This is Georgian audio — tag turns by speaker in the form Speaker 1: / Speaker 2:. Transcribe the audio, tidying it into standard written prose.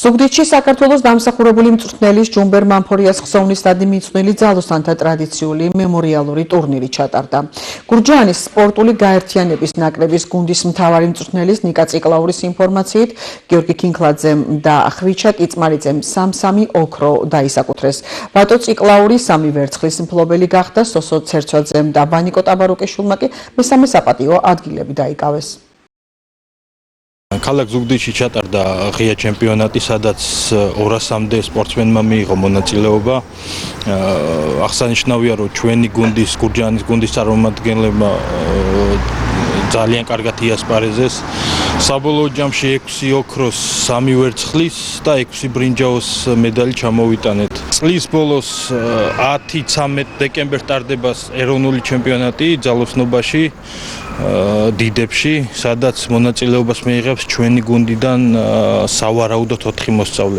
Speaker 1: ზუგდიდში საქართველოს დამსახურებული მწვრთნელის ჯუმბერ მამფორიას ხსოვნის დადი მიწვნილი ძალოსანთა ტრადიციული მემორიალური ტურნირი ჩატარდა. გურჯაანის სპორტული გაერთიანების ნაკრების გუნდის მთავარი მწვრთნელის ნიკა ციკლაურის ინფორმაციით, გიორგი ქინქლაძემ და ხვიჩა კიწმარიძემ 3-3 ოქრო დაისაკუთრეს. ბატო ციკლაური 3 ვერცხლის მფლობელი გახდა, სოსო ცერცვაძემ და ბანიკო ტაბარუკიშვილმა კი მესამე საპატიო ადგილები დაიკავეს.
Speaker 2: ქალაქ ზუგდიდში ჩატარდა ღია ჩემპიონატი, სადაც 200-მდე სპორტსმენმა მიიღო მონაწილეობა. აღსანიშნავია, რომ ჩვენი გუნდის, გურჯაანის გუნდის წარმომადგენლებმა ძალიან კარგად იასპარეზეს. საბოლოო ჯამში 6 ოქროს, 3 ვერცხლის და 6 ბრინჯაოს მედალი ჩამოვიტანეთ. წლის ბოლოს 10-13 დეკემბერს ტარდება ეროვნული ჩემპიონატი ძალოსნობაში, დიდებში, სადაც მონაწილეობას მიიღებს ჩვენი გუნდიდან სავარაუდოდ 4 მოსწავლე.